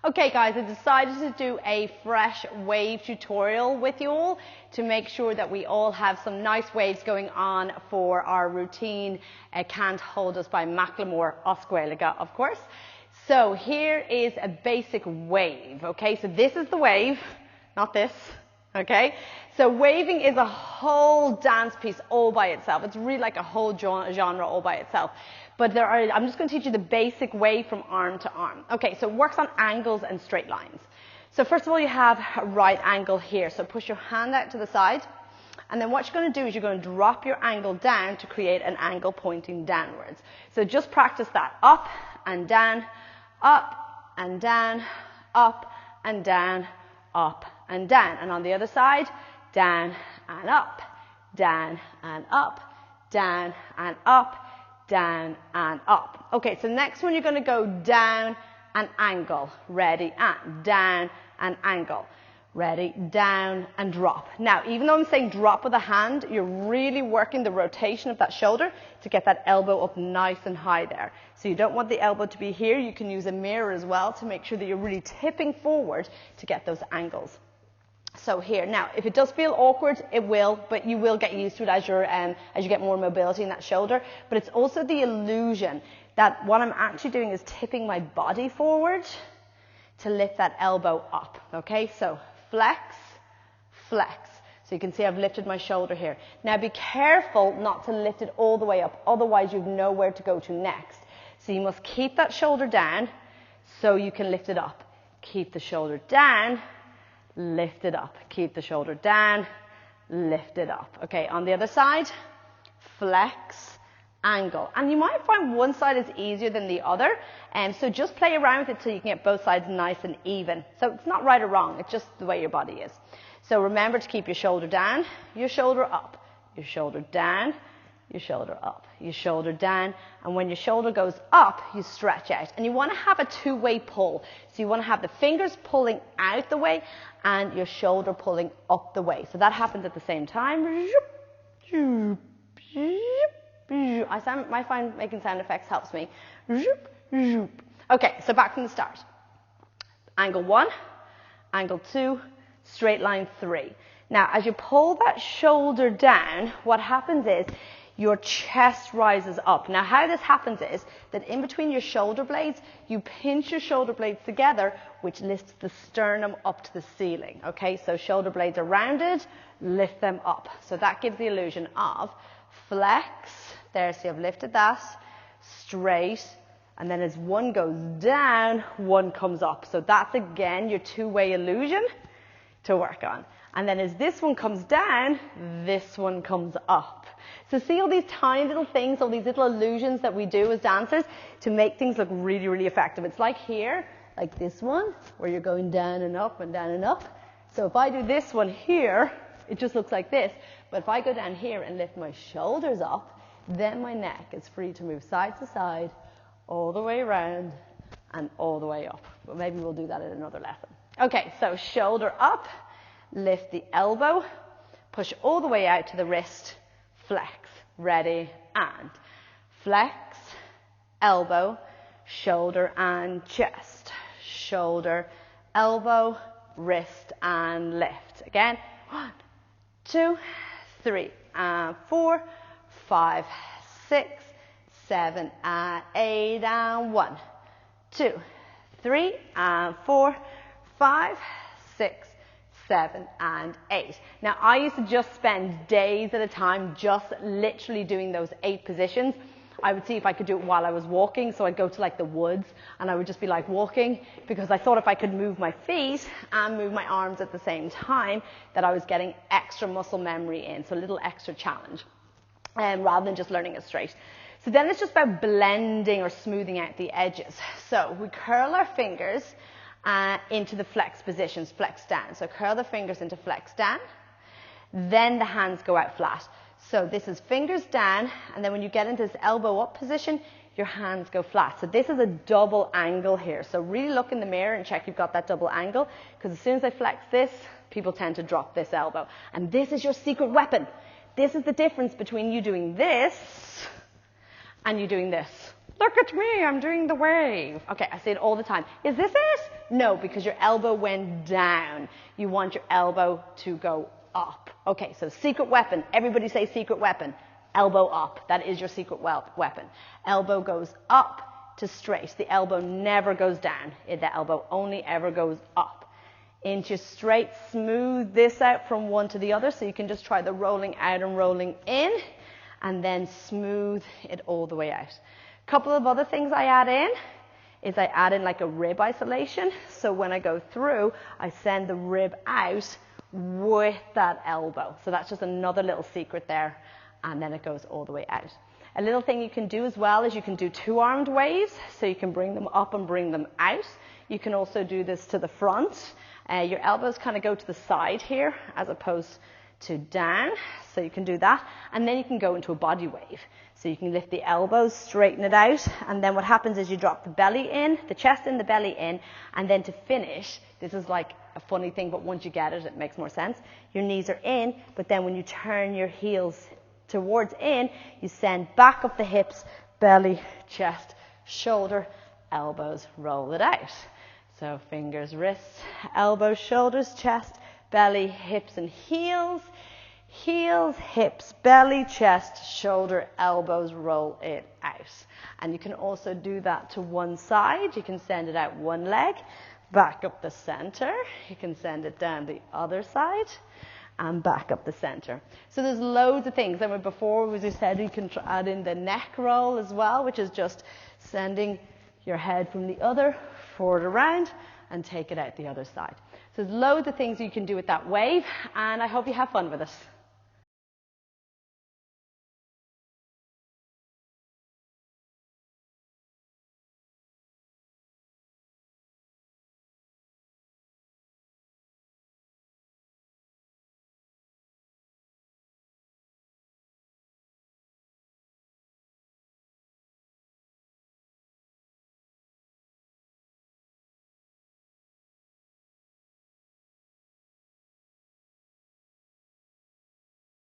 Okay guys, I decided to do a fresh wave tutorial with you all to make sure that we all have some nice waves going on for our routine Can't Hold Us by Macklemore, Os Gaeilge, of course. So here is a basic wave, okay? So this is the wave, not this, okay? So waving is a whole dance piece all by itself. It's really like a whole genre all by itself. But I'm just going to teach you the basic wave from arm to arm. Okay, so it works on angles and straight lines. So first of all, you have a right angle here. So push your hand out to the side. And then what you're going to do is you're going to drop your angle down to create an angle pointing downwards. So just practice that. Up and down, up and down, up and down, up and down. And on the other side, down and up, down and up, down and up, down and up. Okay, so next one you're going to go down and angle. Ready, and down and angle. Ready, down and drop. Now, even though I'm saying drop with a hand, you're really working the rotation of that shoulder to get that elbow up nice and high there. So you don't want the elbow to be here. You can use a mirror as well to make sure that you're really tipping forward to get those angles. So here, now, if it does feel awkward, it will, but you will get used to it as you get more mobility in that shoulder. But it's also the illusion that what I'm actually doing is tipping my body forward to lift that elbow up, okay? So flex, flex. So you can see I've lifted my shoulder here. Now be careful not to lift it all the way up, otherwise you've nowhere to go to next. So you must keep that shoulder down so you can lift it up. Keep the shoulder down, lift it up. Keep the shoulder down, lift it up. Okay, on the other side, flex, angle. And you might find one side is easier than the other, and so just play around with it so you can get both sides nice and even. So it's not right or wrong, it's just the way your body is. So remember to keep your shoulder down, your shoulder up, your shoulder down, your shoulder up, your shoulder down, and when your shoulder goes up, you stretch out. And you want to have a two-way pull. So you want to have the fingers pulling out the way and your shoulder pulling up the way. So that happens at the same time. I find making sound effects helps me. Okay, so back from the start. Angle 1, angle 2, straight line 3. Now, as you pull that shoulder down, what happens is your chest rises up. Now, how this happens is that in between your shoulder blades, you pinch your shoulder blades together, which lifts the sternum up to the ceiling. Okay, so shoulder blades are rounded, lift them up. So that gives the illusion of flex. There, see, I've lifted that, straight, and then as one goes down, one comes up. So that's, again, your two-way illusion to work on. And then as this one comes down, this one comes up. So see all these tiny little things, all these little illusions that we do as dancers to make things look really, really effective. It's like here, like this one, where you're going down and up and down and up. So if I do this one here, it just looks like this. But if I go down here and lift my shoulders up, then my neck is free to move side to side, all the way around and all the way up. But maybe we'll do that in another lesson. Okay, so shoulder up, lift the elbow, push all the way out to the wrist, flex, ready, and flex, elbow, shoulder and chest, shoulder, elbow, wrist and lift. Again, 1, 2, 3, and 4, 5, 6, 7, and 8, and 1, 2, 3, and 4, 5, 6, 7, and 8. Now, I used to just spend days at a time just literally doing those 8 positions. I would see if I could do it while I was walking, so I'd go to like the woods and I would just be like walking because I thought if I could move my feet and move my arms at the same time that I was getting extra muscle memory in, so a little extra challenge rather than just learning it straight. So then it's just about blending or smoothing out the edges. So we curl our fingers into the flex positions, flex down. So curl the fingers into flex down, then the hands go out flat. So this is fingers down, and then when you get into this elbow up position, your hands go flat. So this is a double angle here. So really look in the mirror and check you've got that double angle, because as soon as I flex this, people tend to drop this elbow. And this is your secret weapon. This is the difference between you doing this and you doing this. Look at me, I'm doing the wave. Okay, I say it all the time. Is this it? No, because your elbow went down. You want your elbow to go up. Okay, so secret weapon. Everybody say secret weapon. Elbow up. That is your secret weapon. Elbow goes up to straight. The elbow never goes down. The elbow only ever goes up. Into straight. Smooth this out from one to the other. So you can just try the rolling out and rolling in. And then smooth it all the way out. A couple of other things I add in is I add in like a rib isolation. So when I go through, I send the rib out with that elbow. So that's just another little secret there. And then it goes all the way out. A little thing you can do as well is you can do two-armed waves. So you can bring them up and bring them out. You can also do this to the front. Your elbows kind of go to the side here as opposed to down. So you can do that. And then you can go into a body wave. So you can lift the elbows, straighten it out, and then what happens is you drop the belly in, the chest in, the belly in, and then to finish, this is like a funny thing, but once you get it, it makes more sense. Your knees are in, but then when you turn your heels towards in, you send back up the hips, belly, chest, shoulder, elbows, roll it out. So fingers, wrists, elbows, shoulders, chest, belly, hips, and heels. Heels, hips, belly, chest, shoulder, elbows, roll it out. And you can also do that to one side. You can send it out one leg, back up the center. You can send it down the other side and back up the center. So there's loads of things. And before, as we said, you can add in the neck roll as well, which is just sending your head from the other, forward around, and take it out the other side. So there's loads of things you can do with that wave, and I hope you have fun with it.